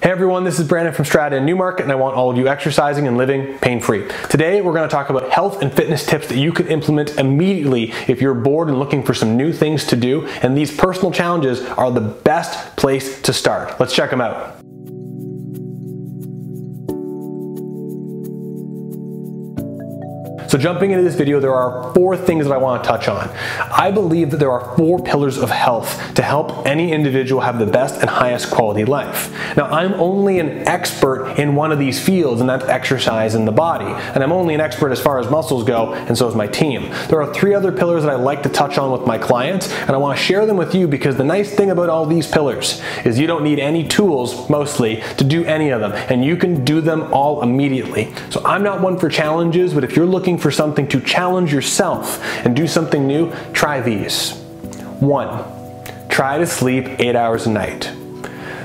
Hey everyone, this is Brandon from Strata in Newmarket, and I want all of you exercising and living pain-free. Today we're going to talk about health and fitness tips that you can implement immediately if you're bored and looking for some new things to do, and these personal challenges are the best place to start. Let's check them out. So jumping into this video, there are 4 things that I want to touch on. I believe that there are 4 pillars of health to help any individual have the best and highest quality life. Now, I'm only an expert in one of these fields, and that's exercise in the body. And I'm only an expert as far as muscles go, and so is my team. There are 3 other pillars that I like to touch on with my clients, and I want to share them with you because the nice thing about all these pillars is you don't need any tools, mostly, to do any of them, and you can do them all immediately. So I'm not one for challenges, but if you're looking for something to challenge yourself and do something new, try these. 1, try to sleep 8 hours a night.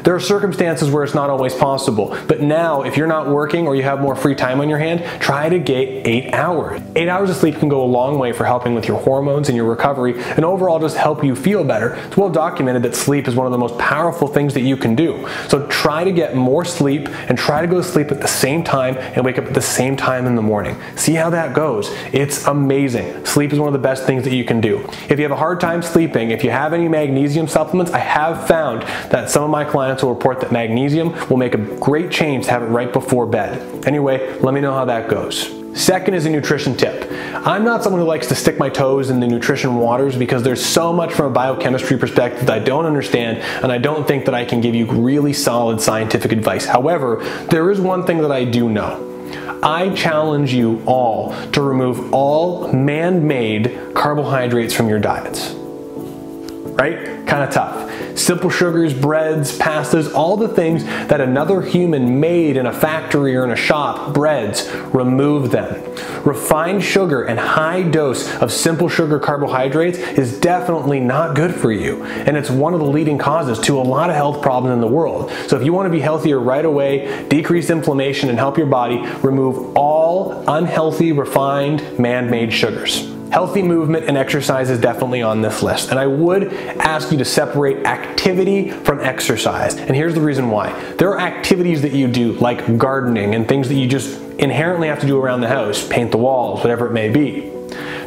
There are circumstances where it's not always possible, but now if you're not working or you have more free time on your hand, try to get 8 hours. 8 hours of sleep can go a long way for helping with your hormones and your recovery, and overall just help you feel better. It's well documented that sleep is one of the most powerful things that you can do. So try to get more sleep and try to go to sleep at the same time and wake up at the same time in the morning. See how that goes. It's amazing. Sleep is one of the best things that you can do. If you have a hard time sleeping, if you have any magnesium supplements, I have found that some of my clients will report that magnesium will make a great change to have it right before bed. Anyway, let me know how that goes. Second is a nutrition tip. I'm not someone who likes to stick my toes in the nutrition waters because there's so much from a biochemistry perspective that I don't understand, and I don't think that I can give you really solid scientific advice. However, there is one thing that I do know. I challenge you all to remove all man-made carbohydrates from your diets. Right? Kind of tough. Simple sugars, breads, pastas, all the things that another human made in a factory or in a shop, breads, remove them. Refined sugar and high dose of simple sugar carbohydrates is definitely not good for you, and it's one of the leading causes to a lot of health problems in the world. So if you want to be healthier right away, decrease inflammation and help your body, remove all unhealthy, refined, man-made sugars. Healthy movement and exercise is definitely on this list, and I would ask you to separate activity from exercise. And here's the reason why. There are activities that you do, like gardening and things that you just inherently have to do around the house, paint the walls, whatever it may be.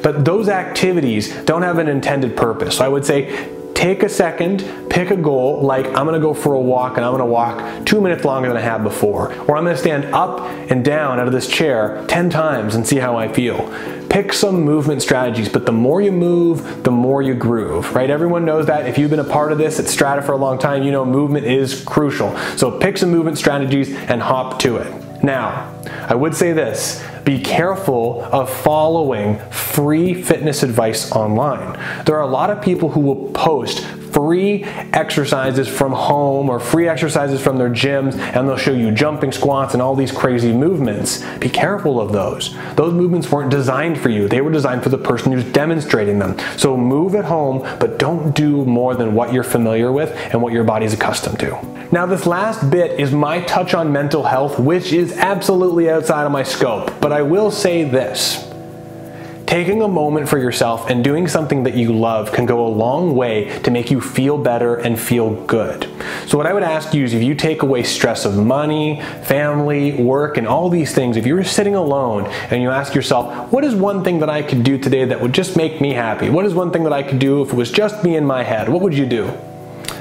But those activities don't have an intended purpose. So I would say, take a second, pick a goal, like I'm gonna go for a walk and I'm gonna walk 2 minutes longer than I have before. Or I'm gonna stand up and down out of this chair 10 times and see how I feel. Pick some movement strategies, but the more you move, the more you groove, right? Everyone knows that. If you've been a part of this at Strata for a long time, you know movement is crucial. So pick some movement strategies and hop to it. Now, I would say this, be careful of following free fitness advice online. There are a lot of people who will post free exercises from home or free exercises from their gyms, and they'll show you jumping squats and all these crazy movements. Be careful of those. Those movements weren't designed for you. They were designed for the person who's demonstrating them. So move at home, but don't do more than what you're familiar with and what your body's accustomed to. Now, this last bit is my touch on mental health, which is absolutely outside of my scope, but I will say this. Taking a moment for yourself and doing something that you love can go a long way to make you feel better and feel good. So what I would ask you is, if you take away stress of money, family, work, and all these things, if you're sitting alone and you ask yourself, what is one thing that I could do today that would just make me happy? What is one thing that I could do if it was just me in my head? What would you do?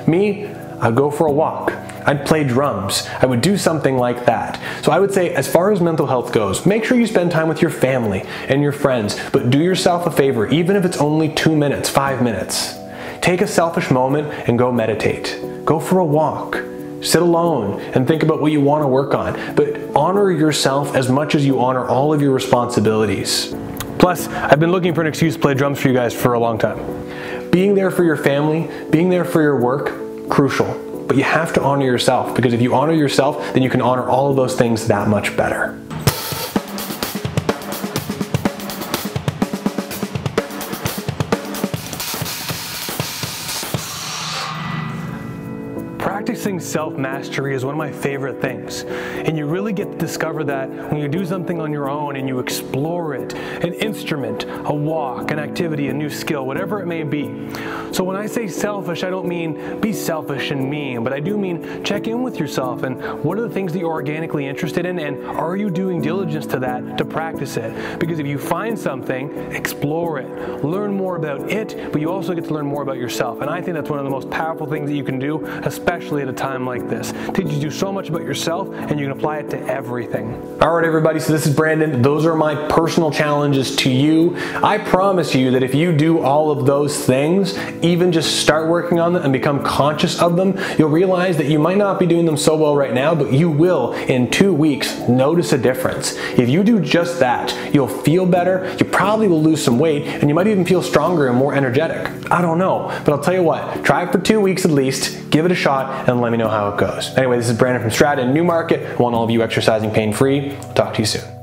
Me, I'd go for a walk. I'd play drums. I would do something like that. So I would say, as far as mental health goes, make sure you spend time with your family and your friends, but do yourself a favor, even if it's only 2 minutes, 5 minutes. Take a selfish moment and go meditate. Go for a walk. Sit alone and think about what you want to work on, but honor yourself as much as you honor all of your responsibilities. Plus, I've been looking for an excuse to play drums for you guys for a long time. Being there for your family, being there for your work, crucial. But you have to honor yourself, because if you honor yourself, then you can honor all of those things that much better. Practicing self-mastery is one of my favorite things. And you really get to discover that when you do something on your own and you explore it, an instrument, a walk, an activity, a new skill, whatever it may be. So when I say selfish, I don't mean be selfish and mean, but I do mean check in with yourself and what are the things that you're organically interested in, and are you doing diligence to that to practice it? Because if you find something, explore it, learn more about it, but you also get to learn more about yourself. And I think that's one of the most powerful things that you can do, especially at a time like this. It teaches you so much about yourself and you can apply it to everything. All right, everybody, so this is Brandon. Those are my personal challenges to you. I promise you that if you do all of those things, even just start working on them and become conscious of them, you'll realize that you might not be doing them so well right now, but you will in 2 weeks notice a difference. If you do just that, you'll feel better, you probably will lose some weight, and you might even feel stronger and more energetic. I don't know, but I'll tell you what, try it for 2 weeks at least, give it a shot, and let me know how it goes. Anyway, this is Brandon from Strata in Newmarket. I want all of you exercising pain-free. Talk to you soon.